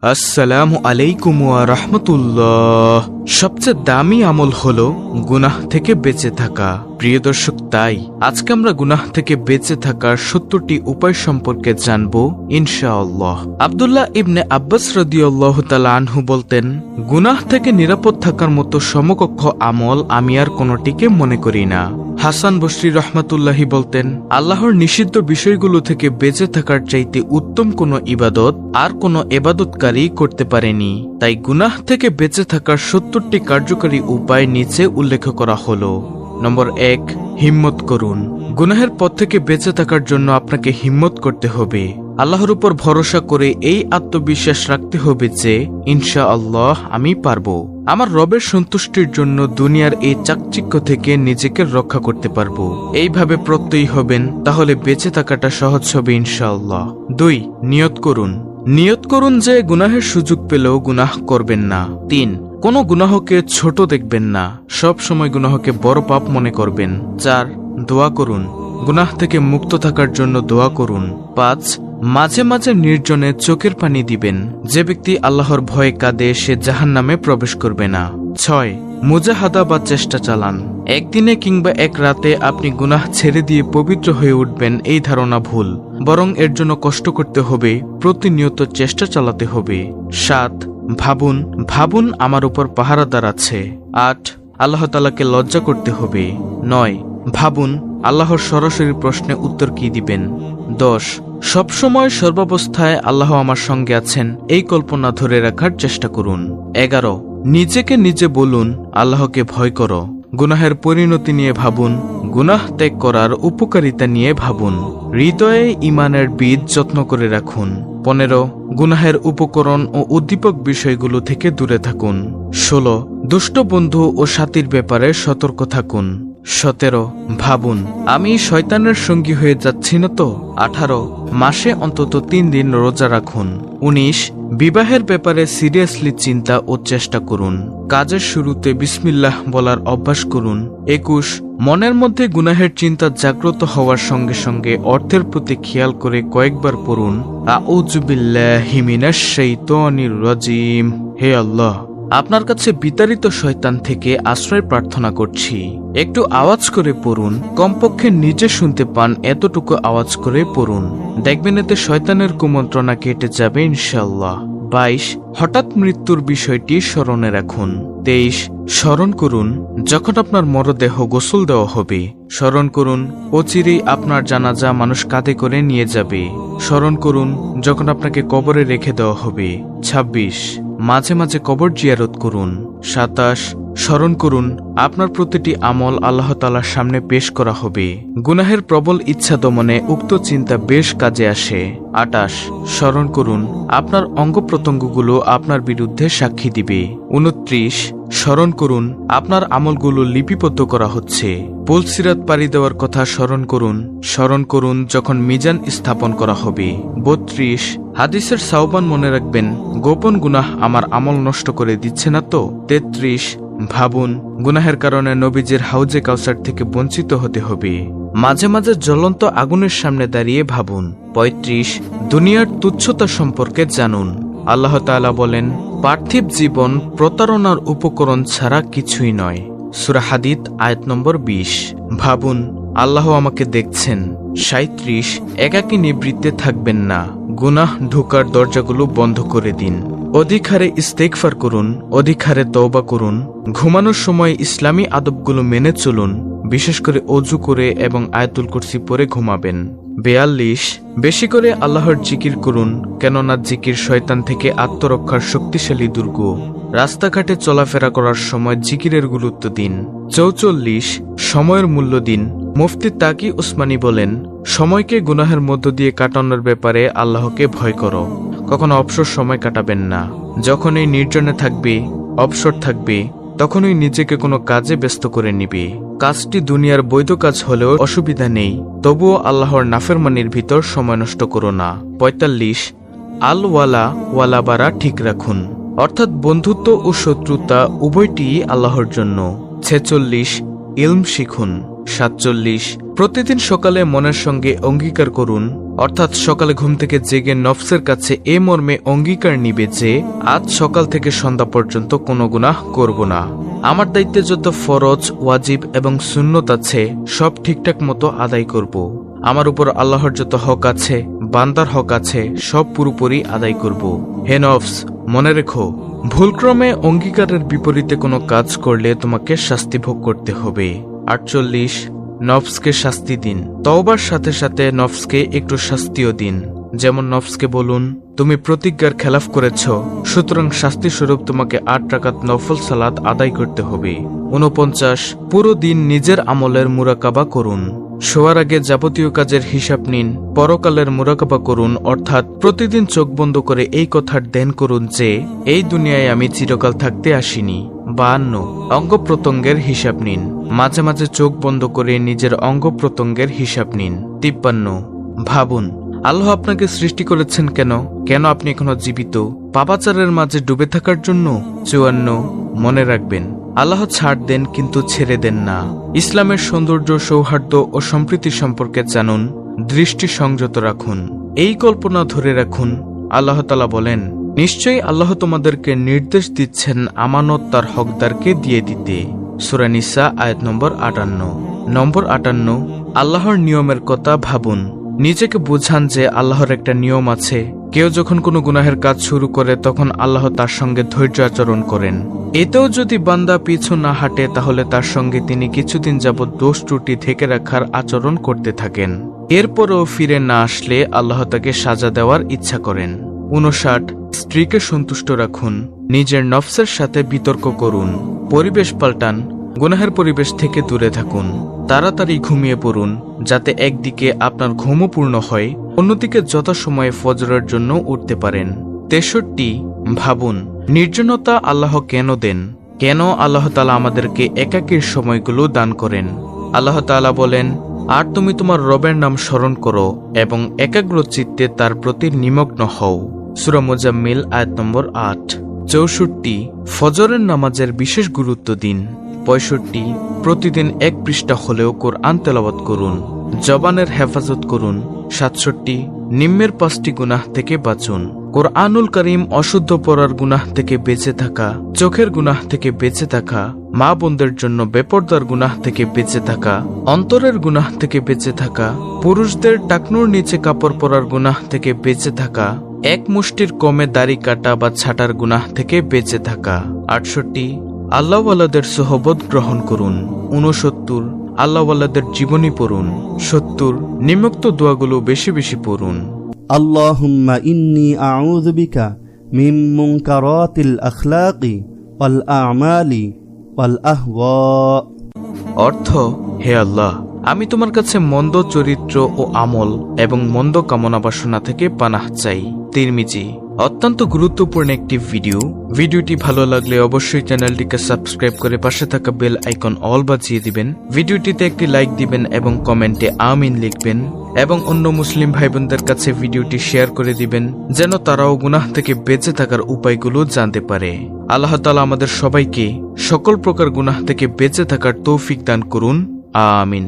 আসসালামু আলাইকুম ওয়া রাহমাতুল্লাহ। সবচেয়ে দামি আমল হলো গুনাহ থেকে বেঁচে থাকা। প্রিয় দর্শক, তাই আজকে আমরা গুনাহ থেকে বেঁচে থাকার 70টি উপায় সম্পর্কে জানব ইনশাআল্লাহ। আব্দুল্লাহ ইবনে আব্বাস রাদিয়াল্লাহু তাআলা আনহু বলতেন, গুনাহ থেকে নিরাপদ থাকার মতো সমকক্ষ আমল আমি আর কোনোটিকে মনে করি না। হাসান বসরি রহমাতুল্লাহি বলতেন, আল্লাহর নিষিদ্ধ বিষয়গুলো থেকে বেঁচে থাকার চাইতে উত্তম কোনো ইবাদত আর কোনো ইবাদতকারী করতে পারেনি। তাই গুনাহ থেকে বেঁচে থাকার 70টি কার্যকরী উপায় নিচে উল্লেখ করা হলো। নম্বর 1, হিম্মত করুন। গুনাহের পথ থেকে বেঁচে থাকার জন্য আপনাকে হিম্মত করতে হবে। আল্লাহর উপর ভরসা করে এই আত্মবিশ্বাস রাখতে হবে যে ইনশাআল্লাহ আমি পারবো। আমার রবের সন্তুষ্টির জন্য দুনিয়ার এই চাকচিক্য থেকে নিজেকে রক্ষা করতে পারবো। এইভাবে প্রত্যয়ী হবেন, তাহলে বেঁচে থাকাটা সহজ হবে ইনশাআল্লাহ। 2, নিয়ত করুন। নিয়ত করুন যে গুনাহের সুযোগ পেলেও গুনাহ করবেন না। 3, কোনো গুনাহকে ছোট দেখবেন না, সব সময় গুনাহকে বড় পাপ মনে করবেন। 4, দোয়া করুন। গুনাহ থেকে মুক্ত থাকার জন্য দোয়া করুন। 5, মাঝে মাঝে নির্জনে চোখের পানি দিবেন। যে ব্যক্তি আল্লাহর ভয়ে কাঁদে সে জাহান্নামে প্রবেশ করবে না। 6, মুজাহাদা বা চেষ্টা চালান। একদিনে কিংবা এক রাতে আপনি গুনাহ ছেড়ে দিয়ে পবিত্র হয়ে উঠবেন এই ধারণা ভুল, বরং এর জন্য কষ্ট করতে হবে, প্রতিনিয়ত চেষ্টা চালাতে হবে। 7, ভাবুন আমার উপর পাহারাদার আছে। 8, আল্লাহ তাআলাকে লজ্জা করতে হবে। 9, ভাবুন আল্লাহর সরাসরি প্রশ্নে উত্তর কি দিবেন। 10, সবসময় সর্বাবস্থায় আল্লাহ আমার সঙ্গে আছেন এই কল্পনা ধরে রাখার চেষ্টা করুন। 11, নিজেকে নিজে বলুন আল্লাহকে ভয় করো। গুনাহের পরিণতি নিয়ে ভাবুন, গুনাহ ত্যাগ করার উপকারিতা নিয়ে ভাবুন। হৃদয়ে ঈমানের বীজ যত্ন করে রাখুন। 15, গুনাহের উপকরণ ও উদ্দীপক বিষয়গুলো থেকে দূরে থাকুন। 16, দুষ্ট বন্ধু ও সাথীর ব্যাপারে সতর্ক থাকুন। 17, ভাবুন আমি শয়তানের সঙ্গী হয়ে যাচ্ছি না তো। 18, মাসে অন্তত 3 দিন রোজা রাখুন। 19, বিবাহের ব্যাপারে সিরিয়াসলি চিন্তা ও চেষ্টা করুন। কাজের শুরুতে বিসমিল্লাহ বলার অভ্যাস করুন। 21, মনের মধ্যে গুনাহের চিন্তা জাগ্রত হওয়ার সঙ্গে সঙ্গে অর্থের প্রতি খেয়াল করে কয়েকবার পড়ুন, আউযু বিল্লাহি মিনাশ শাইতানির রাজিম। হে আল্লাহ, আপনার কাছে বিতাড়িত শয়তান থেকে আশ্রয় প্রার্থনা করছি। একটু আওয়াজ করে পড়ুন, কমপক্ষে নিজে শুনতে পান এতটুকু আওয়াজ করে পড়ুন। দেখবেন এতে শয়তানের কুমন্ত্রণা কেটে যাবে ইনশাআল্লাহ। 22, হঠাৎ মৃত্যুর বিষয়টি স্মরণে রাখুন। 23, স্মরণ করুন যখন আপনার মরদেহ গোসল দেওয়া হবে। স্মরণ করুন অচিরেই আপনার জানাজা মানুষ কাঁধে করে নিয়ে যাবে। স্মরণ করুন যখন আপনাকে কবরে রেখে দেওয়া হবে। 26, মাঝে মাঝে কবর জিয়ারত করুন। 27, স্মরণ করুন আপনার প্রতিটি আমল আল্লাহ তাআলার সামনে পেশ করা হবে। গুনাহের প্রবল ইচ্ছা দমনে উক্ত চিন্তা বেশ কাজে আসে। 28, স্মরণ করুন আপনার অঙ্গ প্রত্যঙ্গগুলো আপনার বিরুদ্ধে সাক্ষী দিবে। 29, স্মরণ করুন আপনার আমলগুলো লিপিবদ্ধ করা হচ্ছে। পুলসিরাত পাড়ি দেওয়ার কথা স্মরণ করুন যখন মিজান স্থাপন করা হবে। 32, হাদিসের সাওবান মনে রাখবেন গোপন গুনাহ আমার আমল নষ্ট করে দিচ্ছে না তো। 33, ভাবুন গুনাহের কারণে নবীজির হাউজে কাউসার থেকে বঞ্চিত হতে হবে। মাঝে মাঝে জ্বলন্ত আগুনের সামনে দাঁড়িয়ে ভাবুন। 35, দুনিয়ার তুচ্ছতা সম্পর্কে জানুন। আল্লাহ তাআলা বলেন, পার্থিব জীবন প্রতারণার উপকরণ ছাড়া কিছুই নয়। সূরা হাদীদ আয়াত নম্বর 20। ভাবুন আল্লাহ আমাকে দেখছেন। 37, একাকী নিবৃত্তে থাকবেন না, গুনাহ ঢোকার দরজাগুলো বন্ধ করে দিন। অধিক হারে ইস্তেগফার করুন, অধিক হারে তওবা করুন। ঘুমানোর সময় ইসলামী আদবগুলো মেনে চলুন, বিশেষ করে অজু করে এবং আয়াতুল কুরসি পড়ে ঘুমাবেন। 42, বেশি করে আল্লাহর জিকির করুন, কেননা জিকির শয়তান থেকে আত্মরক্ষার শক্তিশালী দুর্গ। রাস্তাঘাটে চলাফেরা করার সময় জিকিরের গুরুত্ব দিন। 44, সময়ের মূল্য দিন। মুফতি তাকি উসমানী বলেন, সময়কে গুনাহের মধ্য দিয়ে কাটানোর ব্যাপারে আল্লাহকে ভয় করো, কখনো অবসর সময় কাটাবেন না। যখনই নির্জনে থাকবে, অবসর থাকবে, তখনই নিজেকে কোনো কাজে ব্যস্ত করে নিবে। কাজটি দুনিয়ার বৈধ কাজ হলেও অসুবিধা নেই, তবুও আল্লাহর নাফরমানির ভিতর সময় নষ্ট করো না। 45, আল ওয়ালা বারা ঠিক রাখুন, অর্থাৎ বন্ধুত্ব ও শত্রুতা উভয়টিই আল্লাহর জন্য। 46, ইলম শিখুন। 47, প্রতিদিন সকালে মনের সঙ্গে অঙ্গীকার করুন, অর্থাৎ সকালে ঘুম থেকে জেগে নফসের কাছে এ মর্মে অঙ্গীকার নিবে যে আজ সকাল থেকে সন্ধ্যা পর্যন্ত কোনো গুনাহ করব না। আমার দায়িত্বে যত ফরজ, ওয়াজিব এবং সুন্নত আছে সব ঠিকঠাক মতো আদায় করব। আমার উপর আল্লাহর যত হক আছে, বান্দার হক আছে, সব পুরোপুরি আদায় করব। হে নফস, মনে রেখো, ভুলক্রমে অঙ্গীকারের বিপরীতে কোনো কাজ করলে তোমাকে শাস্তি ভোগ করতে হবে। 48, নফসকে শাস্তি দিন। তওবার সাথে সাথে নফসকে একটু শাস্তিও দিন। যেমন নফসকে বলুন, তুমি প্রতিজ্ঞার খেলাফ করেছ, সুতরাং শাস্তি স্বরূপ তোমাকে 8 রাকাত নফল সালাত আদায় করতে হবে। 49, পুরো দিন নিজের আমলের মুরাকাবা করুন। শোয়ার আগে যাবতীয় কাজের হিসাব নিন। পরকালের মুরাকাবা করুন, অর্থাৎ প্রতিদিন চোখ বন্ধ করে এই কথার ধ্যান করুন যে এই দুনিয়ায় আমি চিরকাল থাকতে আসিনি। 52, অঙ্গ প্রত্যঙ্গের হিসাব নিন। মাঝে মাঝে চোখ বন্ধ করে নিজের অঙ্গ প্রত্যঙ্গের হিসাব নিন। 53, ভাবুন আল্লাহ আপনাকে সৃষ্টি করেছেন কেন? কেন আপনি এখনো জীবিত? পাপাচারের মাঝে ডুবে থাকার জন্য? 54, মনে রাখবেন আল্লাহ ছাড় দেন কিন্তু ছেড়ে দেন না। ইসলামের সৌন্দর্য, সৌহার্দ্য ও সম্প্রীতি সম্পর্কে জানুন, দৃষ্টি সংযত রাখুন, এই কল্পনা ধরে রাখুন। আল্লাহ তাআলা বলেন, নিশ্চয়ই আল্লাহ তোমাদেরকে নির্দেশ দিচ্ছেন আমানত তার হকদারকে দিয়ে দিতে। সূরা নিসা আয়াত নম্বর 58। নম্বর 58, আল্লাহর নিয়মের কথা ভাবুন। নিজেকে বোঝান যে আল্লাহর একটা নিয়ম আছে। কেউ যখন কোনো গুনাহের কাজ শুরু করে তখন আল্লাহ তার সঙ্গে ধৈর্য আচরণ করেন। এতেও যদি বান্দা পিছু না হাঁটে তাহলে তার সঙ্গে তিনি কিছুদিন যাবৎ দোষ ত্রুটি থেকে রাখার আচরণ করতে থাকেন। এরপরও ফিরে না আসলে আল্লাহ তাকে সাজা দেওয়ার ইচ্ছা করেন। 59, স্ত্রীকে সন্তুষ্ট রাখুন। নিজের নফসের সাথে বিতর্ক করুন। পরিবেশ পাল্টান। গুনাহের পরিবেশ থেকে দূরে থাকুন। তাড়াতাড়ি ঘুমিয়ে পড়ুন, যাতে একদিকে আপনার ঘুমও পূর্ণ হয়, অন্যদিকে যথাসময়ে ফজরের জন্য উঠতে পারেন। 63, ভাবুন নির্জনতা আল্লাহ কেন দেন? কেন আল্লাহ তাআলা আমাদেরকে একাকীর সময়গুলো দান করেন? আল্লাহ তাআলা বলেন, আর তুমি তোমার রবের নাম স্মরণ করো এবং একাগ্র চিত্তে তার প্রতি নিমগ্ন হও। সূরা মুজাম্মিল আয়াত নম্বর 8। 64, ফজরের নামাজের বিশেষ গুরুত্ব দিন। 65, প্রতিদিন 1 পৃষ্ঠা হলেও কোরআন তেলাওয়াত করুন। জবানের হেফাজত করুন। 67, নিম্নের 5টি গুনাহ থেকে বাঁচুন। কোরআনুল কারীম অশুদ্ধ পড়ার গুনাহ থেকে বেঁচে থাকা, চোখের গুনাহ থেকে বেঁচে থাকা, মা বোনদের জন্য বেপরদার গুনাহ থেকে বেঁচে থাকা, অন্তরের গুনাহ থেকে বেঁচে থাকা, পুরুষদের টাকনুর নিচে কাপড় পরার গুনাহ থেকে বেঁচে থাকা, এক মুষ্টির কমে দাড়ি কাটা বা ছাটার গুনাহ থেকে বেঁচে থাকা। 68, আল্লাহওয়ালাদের সোহবত গ্রহণ করুন। 69, আল্লাহওয়ালাদের জীবনী পড়ুন। 70, নিম্নোক্ত দোয়াগুলো বেশি বেশি পড়ুন। আল্লাহুম্মা ইন্নী আউযু বিকা মিন মুনকারাতিল আখলাকি ওয়াল আমালি ওয়াল আহওয়া। অর্থ, হে আল্লাহ, আমি তোমার কাছে মন্দ চরিত্র ও আমল এবং মন্দ কামনা বাসনা থেকে পানাহ চাই। তিরমিজি। অত্যন্ত গুরুত্বপূর্ণ একটি ভিডিওটি ভালো লাগলে অবশ্যই চ্যানেলটিকে সাবস্ক্রাইব করে পাশে থাকা বেল আইকন অল বাজিয়ে দিবেন। ভিডিওটিতে একটি লাইক দিবেন এবং কমেন্টে আমিন লিখবেন এবং অন্য মুসলিম ভাই বোনদের কাছে ভিডিওটি শেয়ার করে দিবেন যেন তারাও গুনাহ থেকে বেঁচে থাকার উপায়গুলো জানতে পারে। আল্লাহ তাআলা আমাদের সবাইকে সকল প্রকার গুনাহ থেকে বেঁচে থাকার তৌফিক দান করুন। আমিন।